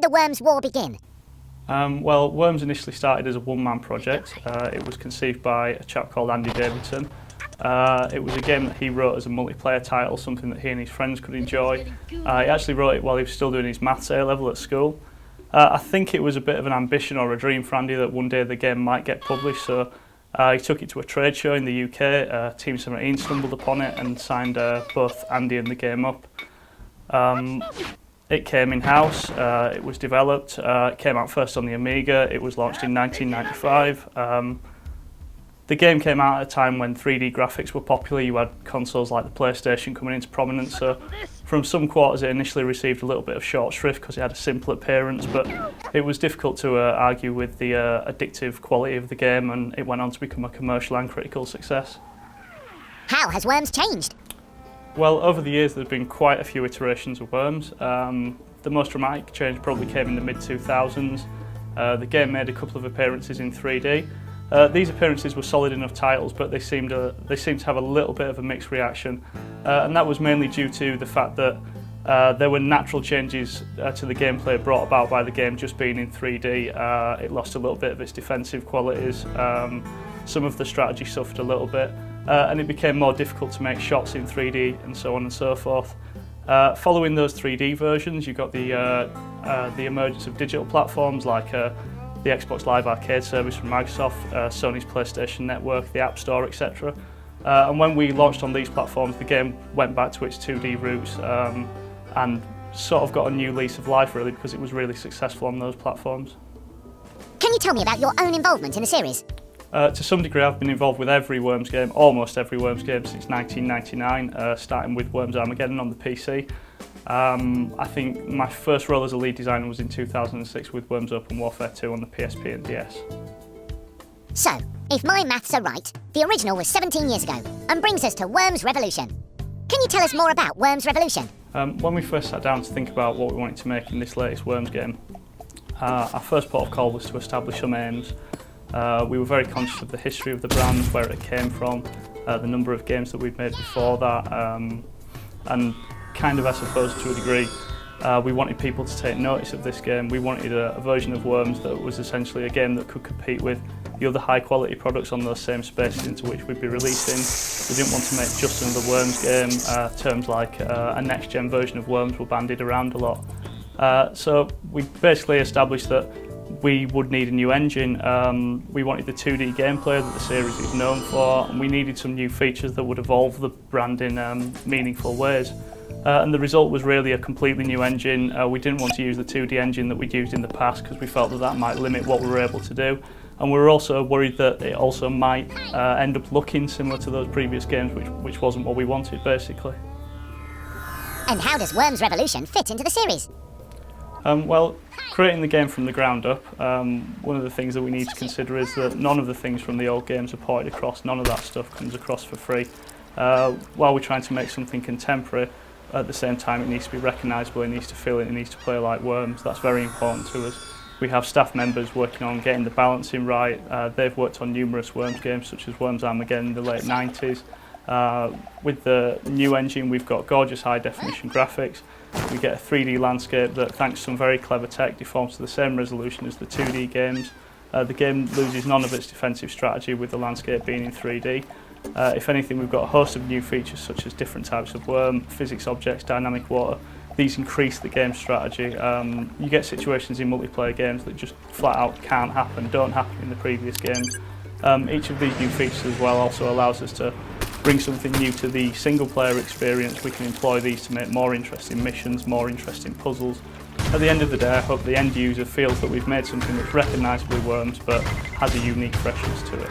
the Worms war begin? Well, Worms initially started as a one-man project. It was conceived by a chap called Andy Davidson. It was a game that he wrote as a multiplayer title, something that he and his friends could enjoy. He actually wrote it while he was still doing his maths A-level at school. I think it was a bit of an ambition or a dream for Andy that one day the game might get published, so he took it to a trade show in the UK. Team 17 stumbled upon it and signed both Andy and the game up. It came in-house, it was developed, it came out first on the Amiga, it was launched in 1995. The game came out at a time when 3D graphics were popular. You had consoles like the PlayStation coming into prominence, so from some quarters it initially received a little bit of short shrift because it had a simple appearance, but it was difficult to argue with the addictive quality of the game, and it went on to become a commercial and critical success. How has Worms changed? Well, over the years there's been quite a few iterations of Worms. The most dramatic change probably came in the mid-2000s. The game made a couple of appearances in 3D. These appearances were solid enough titles, but they seemed to have a little bit of a mixed reaction, and that was mainly due to the fact that there were natural changes to the gameplay brought about by the game just being in 3D. It lost a little bit of its defensive qualities, some of the strategy suffered a little bit, and it became more difficult to make shots in 3D and so on and so forth. Following those 3D versions, you got the emergence of digital platforms like the Xbox Live Arcade service from Microsoft, Sony's PlayStation Network, the App Store, etc. And when we launched on these platforms, the game went back to its 2D roots and sort of got a new lease of life, really, because it was really successful on those platforms. Can you tell me about your own involvement in the series? To some degree, I've been involved with every Worms game, almost every Worms game since 1999, starting with Worms Armageddon on the PC. I think my first role as a lead designer was in 2006 with Worms Open Warfare 2 on the PSP and DS. So, if my maths are right, the original was 17 years ago and brings us to Worms Revolution. Can you tell us more about Worms Revolution? When we first sat down to think about what we wanted to make in this latest Worms game, our first port of call was to establish some aims. We were very conscious of the history of the brand, where it came from, the number of games that we'd made before that, and kind of, I suppose, to a degree, we wanted people to take notice of this game. We wanted a version of Worms that was essentially a game that could compete with the other high-quality products on those same spaces into which we'd be releasing. We didn't want to make just another Worms game. Terms like a next-gen version of Worms were bandied around a lot. So we basically established that we would need a new engine. We wanted the 2D gameplay that the series is known for, and we needed some new features that would evolve the brand in meaningful ways. And the result was really a completely new engine. We didn't want to use the 2D engine that we'd used in the past because we felt that that might limit what we were able to do. And we were also worried that it also might end up looking similar to those previous games, which wasn't what we wanted, basically. And how does Worms Revolution fit into the series? Well, creating the game from the ground up, one of the things that we need to consider is that none of the things from the old games are ported across, none of that stuff comes across for free. While we're trying to make something contemporary, at the same time it needs to be recognisable, it needs to feel it needs to play like Worms. That's very important to us. We have staff members working on getting the balancing right. They've worked on numerous Worms games such as Worms Armageddon in the late 90s. With the new engine we've got gorgeous high definition graphics. We get a 3D landscape that, thanks to some very clever tech, deforms to the same resolution as the 2D games. The game loses none of its defensive strategy with the landscape being in 3D. If anything, we've got a host of new features such as different types of worm, physics objects, dynamic water. These increase the game's strategy. You get situations in multiplayer games that just flat out can't happen, don't happen in the previous games. Each of these new features as well also allows us to bring something new to the single player experience. We can employ these to make more interesting missions, more interesting puzzles. At the end of the day, I hope the end user feels that we've made something that's recognisably Worms but has a unique freshness to it.